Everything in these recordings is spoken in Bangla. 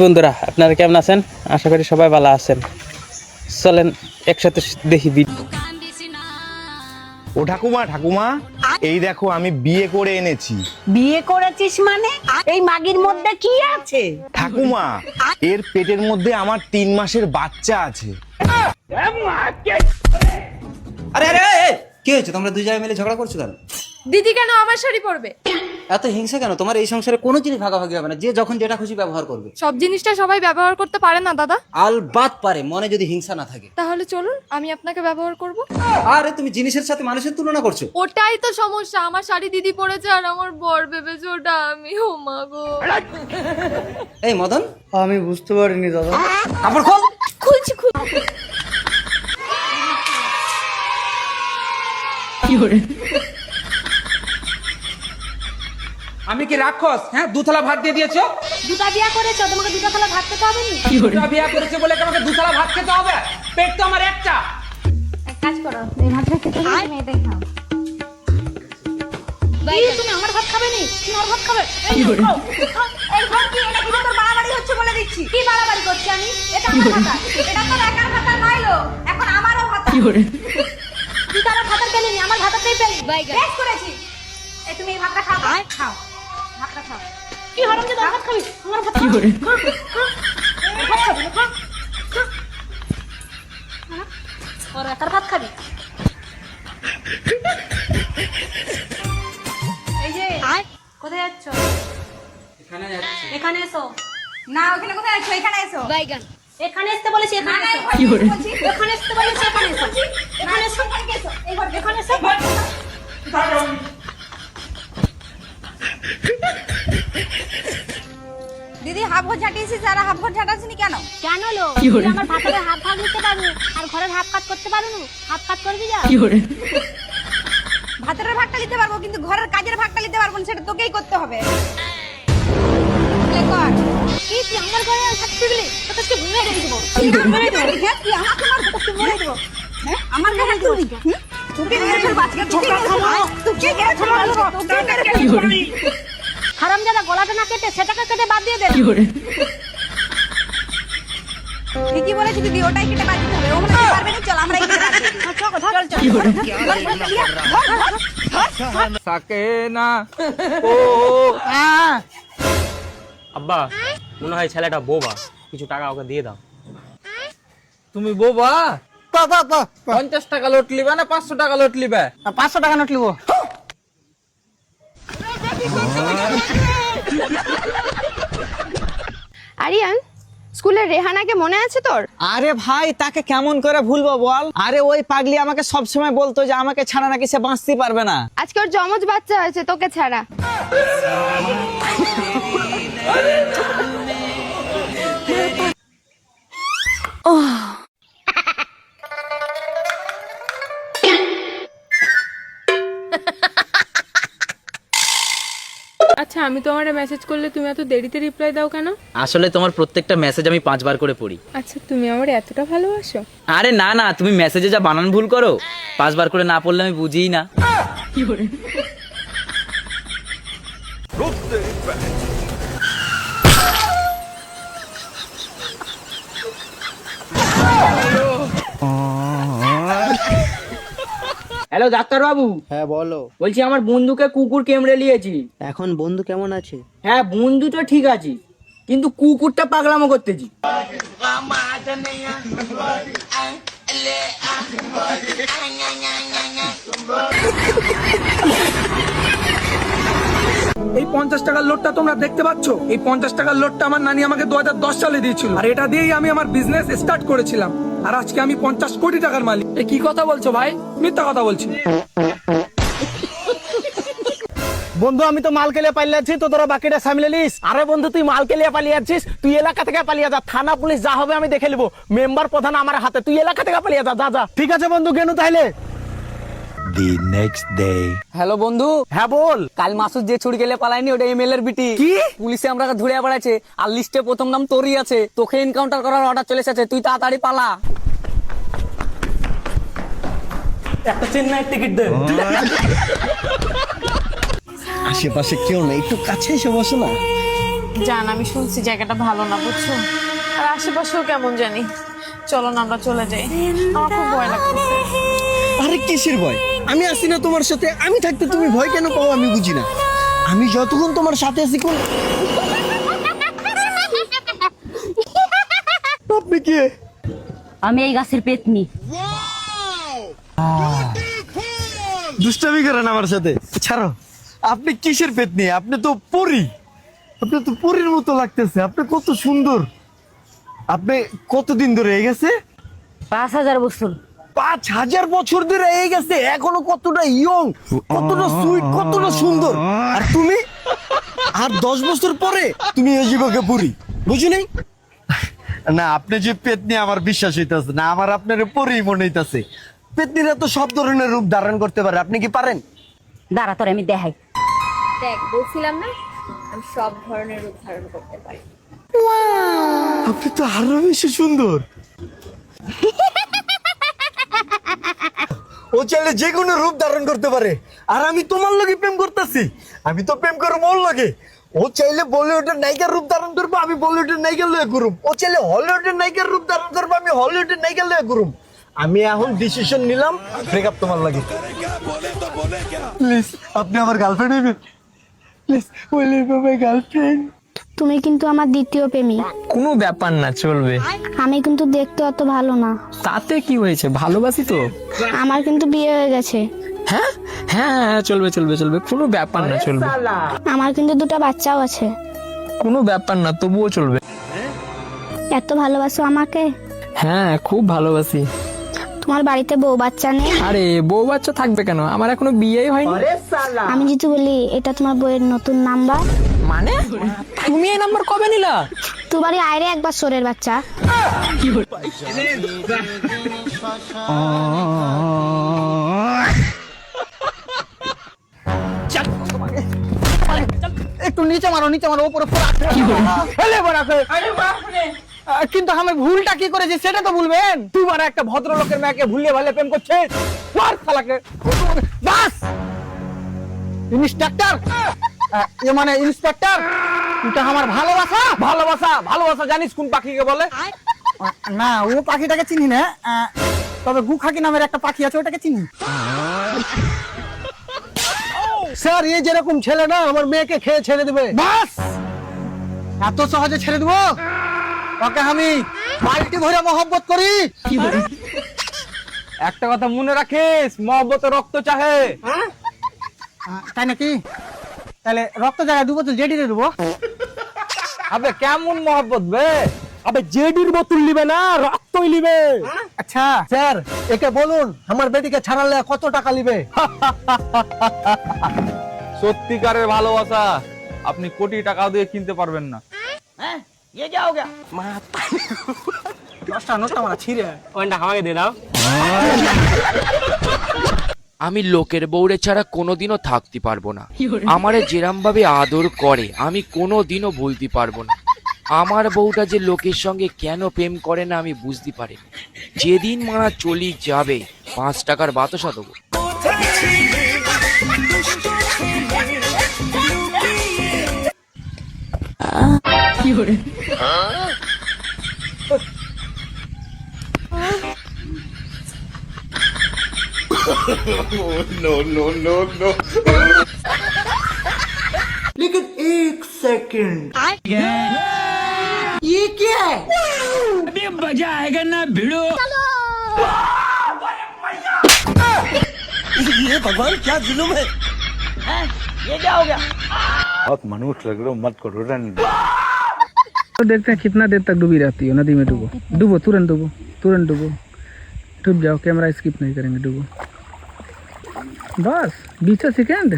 বন্ধুরা আপনারা কেমন আছেন? আশা করি সবাই ভালো আছেন। চলেন একসাথে দেখি ও ঠাকুমা ঠাকুমা, এই দেখো আমি বিয়ে করে এনেছি। বিয়ে করেছিস মানে? এই মাগির মধ্যে কি আছে? ঠাকুমা, এর পেটের মধ্যে আমার 3 মাসের বাচ্চা আছে। আরে আরে কি হয়েছে? তোমরা দুই জায়গায় মিলে ঝগড়া করছো কেন? দিদি কেন আমার শাড়ি পরবে? এত হিংসা কেন? তোমার এই সংসারে কোনো জিনিস ভাগাভাগি হবে না, যে যখন যেটা খুশি ব্যবহার করবে। সব জিনিসটা সবাই ব্যবহার করতে পারে না দাদা। আলবাত পারে, মনে যদি হিংসা না থাকে। তাহলে চলুন আমি আপনাকে ব্যবহার করব। আরে তুমি জিনিসের সাথে মানুষের তুলনা করছো। ওটাই তো সমস্যা, আমার শাড়ি দিদি পরেছে আর আমার বর ভেবেছে ওটা আমি। ও মা গো। এই মদন, আমি বুঝতে পারিনি দাদা। কাপড় খোল। খুলছি আমি কি রাক্ষস? হ্যাঁ, দুতলা ভাত দিয়ে দিয়েছো। দুটা বিয়া করেছো, তোমাকে দুটা থালা ভাত খেতে হবে না? দুটা বিয়া করেছে বলে কি আমাকে দুতলা ভাত খেতে হবে? পেট তো আমার একটা। এক কাজ করো, এই ভাতটা খেতে হবে, তুমি এটাই খাও। তুমি আমার ভাত খাবে নি? তুমি আমার ভাত খাবে? এই ঘর কি? এটা কি তোর বাড়াবাড়ি হচ্ছে বলে দিচ্ছি। কি বাড়াবাড়ি করছি আমি? এটা আমার ভাত। এটা তো একার ভাত নয়লো, এখন আমারও ভাত। কি করে? তুই তার ভাতটা পেলি নি, আমার ভাতটাই পেলি। বেশ করেছি। এই তুমি এই ভাতটা খাও। খাও। ভাতটা খাও। কি হরম যে ভাত খাবি? আমার ভাত কি করে? ভাত খাবি না? খা। ওর একার ভাত খাবি? এই যে কোথায় যাচ্ছ? এখানে যাচ্ছি। এখানে এসো। না, ওখানে কোথায় যাচ্ছ? এখানে এসো। বাইগান। এখানে আসতে বলেছি, এখানে এসো। এখানে আসতে বলেছি, এখানে এসো। এখানে এসো। এই ঘর, এখানে এসো। দিদি হাফ ঘর ঝাঁটিয়েছিস আর হাফ ঘর ঝাঁটাসনি কেন? কেন লো? তুই আমার ভাতের হাফ ভাগ দিতে পারবো আর ঘরের হাফ কাজ করতে পারবো না? হাফ কাজ করবি যা। ভাতের ভাগটা নিতে পারবো কিন্তু ঘরের কাজের ভাগটা নিতে পারবো না, সেটা তোকেই করতে হবে। কর। কি তুই আমার ঘরে থাকতে গেলে তোকে কি মেরে দেবো? মেরে দেবো? হ্যাঁ, তুই আমাকে মার, তোকে মেরে দেবো। হ্যাঁ, আমার গায়ে হাত তুলবি? তোকে মেরে ফেলবো আজকে, তোকে মেরে ফেলবো। তোকে মেরে ফেলবো, তোকে মেরে ফেলবো। হারামজাদা, গলাটা না কেটে সেটাকে কেটে বাদ দিয়ে দে। ঠিকই বলেছি দিদি, ওটাই কেটে বাদ দিতে হবে। ও মনে হয় পারবে না, চল আমরা কেটে বাদ দিই। চল চল। থাকে না। ও আব্বা, মনে হয় ছেলেটা বোবা, কিছু টাকা ওকে দিয়ে দাও। তুমি বোবা? 50 টাকা লোট লিবা না 500 টাকা লোট লিবা? 500 টাকা নোট লিবো। আরিয়ান, স্কুলের রেহানাকে মনে আছে তোর? আরে ভাই, তাকে কেমন করে ভুলবো বল? আরে ওই পাগলি আমাকে সব সময় বলতো যে আমাকে ছাড়া নাকি সে বাঁচতে পারবে না। আজকে ওর জমজ বাচ্চা হয়েছে তোকে ছাড়া। আচ্ছা, আমি তোমারে মেসেজ করলে তুমি এত দেরিতে রিপ্লাই দাও কেন? আসলে তোমার প্রত্যেকটা মেসেজ আমি 5 বার করে পড়ি। আচ্ছা, তুমি আমার এতটা ভালোবাসো? আরে না না, তুমি মেসেজে যা বানান ভুল করো, 5 বার করে না পড়লে আমি বুঝিই না। হ্যালো ডাক্তার বাবু। হ্যাঁ বলো। বলছি আমার বন্ধুকে কুকুর কেমড়ে নিয়েছি। এখন বন্ধু কেমন আছে? হ্যাঁ, বন্ধু তো ঠিক আছে, কিন্তু কুকুরটা পাগলামো করতেছি। এই 50 টাকার লোডটা তোমরা দেখতে পাচ্ছ? এই 50 টাকার লোডটা আমার নানি আমাকে 2010 সালে দিয়েছিল, আর এটা দিয়েই আমি আমার বিজনেস স্টার্ট করেছিলাম। আর আজকে আমি 50 কোটি টাকার মালিক। এ কি কথা বলছো ভাই? মিথ্যা কথা বলছি। বন্ধু, আমি তো মাল কেলিয়ে পালিয়ে যাচ্ছি, তো তোরা বাকিটা সামলে নিস। আরে বন্ধু, তুই মাল কেলিয়ে পালিয়ে যাচ্ছিস? তুই এলাকা থেকে পালিয়ে যা, থানা পুলিশ যা হবে আমি দেখে নেবো। মেম্বার প্রধান আমার হাতে, তুই এলাকা থেকে পালিয়ে যা। যা যা। ঠিক আছে বন্ধু, গেনু তাইলে। The next day. হ্যালো বন্ধু। হ্যাঁ বল। কাল মাসুদ যে ছুরি গেলে পালায়নি, ওটা এমএল এর বিটি। কি? পুলিশে আমরা ধরে বেড়াচ্ছে, আর লিস্টে প্রথম নাম তোরই আছে। তোকে এনকাউন্টার করার অর্ডার চলে এসেছে, তুই তাড়াতাড়ি পালা। একটা চেন্নাইয়ের টিকিট দে। আশেপাশে কেউ নেই, একটু কাছে এসে বসো না। জান আমি শুনছি জায়গাটা ভালো না বুঝছো, আর আশেপাশেও কেমন জানি। চলো না আমরা চলে যাই, আমার খুব ভয় লাগতেছে। আরে কিসের ভয়? আমি আছি না তোমার সাথে। আমি থাকতে তুমি ভয় কেন পাও আমি বুঝি না। আমি যতক্ষণ তোমার সাথে আছি কোন আপনি কে? আমি এই গাছের পেতনি। দুষ্টামি করেন আমার সাথে, ছাড়ো। আপনি কিসের পেতনি? আপনি তো পরী। আপনি তো পরীর মতো লাগতেছে। আপনি কত সুন্দর। আপনি কতদিন ধরে এই গেছে? 5000 বছর। 5000 বছর ধরে এই গেছে, এখনো কতটা ইয়ং, কতটা সুইট, কতটা সুন্দর। আর তুমি আর 10 বছর পরে তুমি এই যুবকে পরী, বুঝি নাই? না, আপনি যে পেতনি আমার বিশ্বাস হইতাছে না। আমার আপনার পরী মনে হইতাছে। পেতনিরা তো সব ধরনের রূপ ধারণ করতে পারে, আপনি কি পারেন? দাঁড়া তোরে আমি দেখাই। দেখ বলছিলাম না আমি সব ধরনের রূপ ধারণ করতে পারি। আপনি তো আরো বেশি সুন্দর। ও চাইলে যে কোনো রূপ ধারণ করতে পারে। আর আমি তোমার লগে প্রেম করতেছি, আমি তো প্রেম করব ওর লগে। ও চাইলে বলিউডের নায়িকার রূপ ধারণ করবো, আমি বলিউডের নায়িকার লয়ে করুম। ও চাইলে হলিউডের নায়িকার রূপ ধারণ করবো, আমি হলিউডের নায়িকার লয়ে করুম। আমি এখন ডিসিশন নিলাম ব্রেকআপ তোমার লাগে। প্লিজ আপনি আমার গার্লফ্রেন্ড হইবেন। Please will you be my girlfriend? তুমি কিন্তু আমার দ্বিতীয় প্রেমিক। কোনো ব্যাপার না, চলবে। আমি কিন্তু দেখতে অত ভালো না। তাতে কি হয়েছে, ভালোবাসি তো। আমার কিন্তু বিয়ে হয়ে গেছে। হ্যাঁ হ্যাঁ হ্যাঁ, চলবে চলবে চলবে, কোনো ব্যাপার না, চলবে। আমার কিন্তু 2টা বাচ্চাও আছে। কোনো ব্যাপার না, তবুও চলবে। এত ভালোবাসো আমাকে? হ্যাঁ খুব ভালোবাসি। তোমার বাড়িতে বউ বাচ্চা নেই? আরে বউ বাচ্চা থাকবে কেন, আমার এখনো বিয়েই হয়নি। আমি যদি বলি এটা তোমার বউয়ের নতুন নাম্বার? মানে তুমি এই নাম্বার কবে নিলা? তুই বাড়ি আয়রে একবার সোরের বাচ্চা। একটু নিচে মারো, নিচে মারো, উপরে কিন্তু আমি ভুলটা কি করেছি সেটা তো বলবেন। তুই মানে একটা ভদ্রলোকের মেয়েকে ভুলিয়ে ভালে প্রেম করছিস। বাস ইন্সপেক্টর, মানে ইন্সপেক্টর, এটা আমার ভালোবাসা। ভালোবাসা ভালোবাসা জানিস কোন পাখিকে বলে? না, ও পাখিটাকে চিনি না, তবে গুখাকি নামের একটা পাখি আছে, ওটাকে চিনি। স্যার, এই যেরকম ছেলে না আমার মেয়েকে খেয়ে ছেড়ে দেবে। বাস এত সহজে ছেড়ে দেবো? ওকে আমি বালতি ভরে মহব্বত করি। একটা কথা মনে রাখিস, মহব্বতে রক্ত চাহে। তাই নাকি? তাহলে রক্ত জায়গায় দেবো তো জেডিতে দেবো। আবে কেমন মহব্বত বে? আবে জেডির বোতল নিবে না, রক্তই নিবে। আচ্ছা স্যার, একে বলুন আমার বেটিকে ছাড়ালে কত টাকা নিবে? সত্যিকারের ভালোবাসা আপনি কোটি টাকা দিয়ে কিনতে পারবেন না। আমি লোকের বউরে ছাড়া কোনোদিনও থাকতে পারবো না। আমারে যেরাম ভাবে আদর করে আমি কোনোদিনও ভুলতে পারবো না। আমার বউটা যে লোকের সঙ্গে কেন প্রেম করে না আমি বুঝতে পারি। যেদিন মারা চলি যাবে 5 টাকার বাতাসা দেবো। लेकिन एक सेकंड, ये क्या है? अभी मजा आएगा ना भिड़ो। ये भगवान क्या जुल्म है? ये क्या हो गया? बहुत मनुष्य लग रहे हो, मत करो रन। तो देखते हैं कितना देर तक डूबी रहती हो नदी में। डूबो डूबो, तुरंत डूबो, तुरंत डूबो, डूब जाओ, कैमरा स्किप नहीं करेंगे, डूबो बस 20 सेकेंड।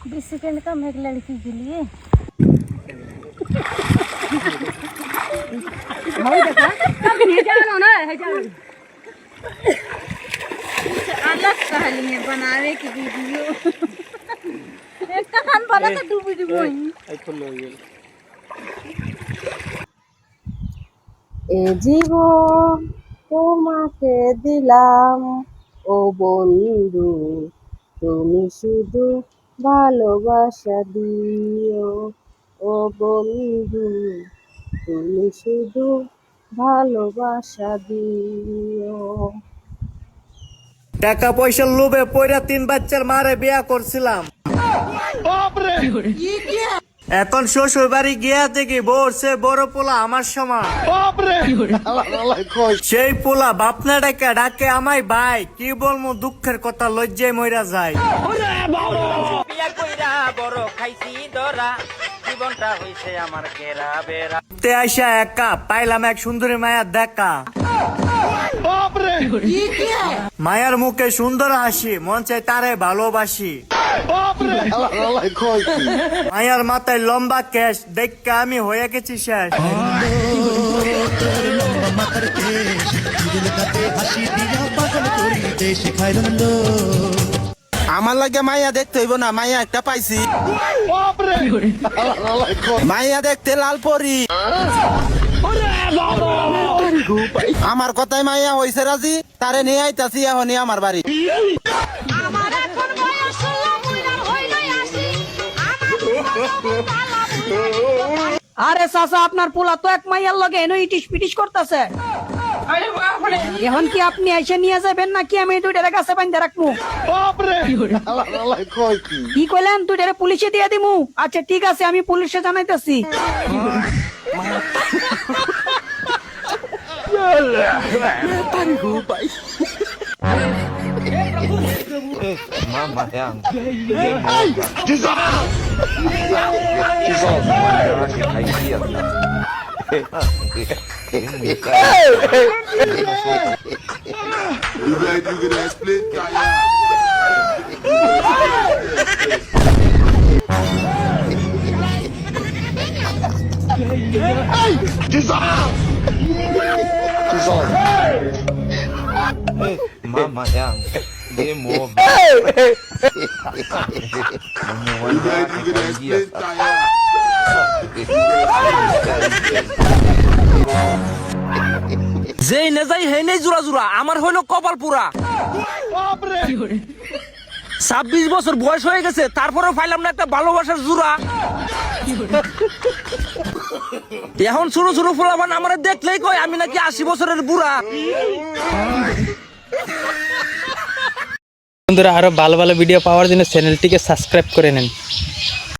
20 सेकंड कम है एक लड़की के लिए। अलग कहानी है बनावे की वीडियो। एक कहान बना तो डूबी डूबी। এ জীবন তোমাকে দিলাম ও বন্ধু, তুমি শুধু ভালোবাসা দিও ও বন্ধু তুমি শুধু ভালোবাসা দিও। টাকা পয়সার লোভে পয়রা 3 বাচ্চার মারে বিয়া করছিলাম। এখন শ্বশুর বাড়ি গিয়া দেখি বউরছে বড় পোলা আমার সমান। সেই পোলা বাপনা ডাকে আমায় ভাই, কি বলবো দুঃখের কথা, লজ্জায় মইরা যায়। তে আইসা একা পাইলাম এক সুন্দরী মায়া দেখা। মায়ার মুখে সুন্দর হাসি, মন চাই তারে ভালোবাসি। মায়ার মাথায় লম্বা কেশ, দেখে আমি হয়ে গেছি শেষ। আমার লাগে মাইয়া দেখতে হইব না, মাইয়া একটা পাইছি। মাইয়া দেখতে লাল পরি। আমার কথায় মাইয়া হইছে রাজি, তারে নিয়ে আইতাছি এখনই আমার বাড়ি। আমার এখন বয়স হলো, মুইরা হইলই আসি। আরে চাচা, আপনার পোলা তো এক মাইয়ার লগে এনো ইটিস পিটিস করতেছে। এখন কি আপনি এসে নিয়ে যাবেন নাকি আমি দুইটার কাছে বাইন্ধে রাখবো? কি কইলেন? দুইটারে পুলিশে দিয়ে দিমু? আচ্ছা ঠিক আছে, আমি পুলিশে জানাইতেছি। Mama yang game over. যেই না যাই হেই নেই জোড়া জোড়া, আমার হইলো কপাল পুরা। 26 বছর বয়স হয়ে গেছে, তারপরেও পাইলাম না একটা ভালোবাসার জোড়া। এখন ছোট ছোট ফুলাবান আমার দেখলেই কয় আমি নাকি 80 বছরের বুড়া। বন্ধুরা, আরো ভালো ভালো ভিডিও পাওয়ার জন্য চ্যানেলটিকে সাবস্ক্রাইব করে নেন।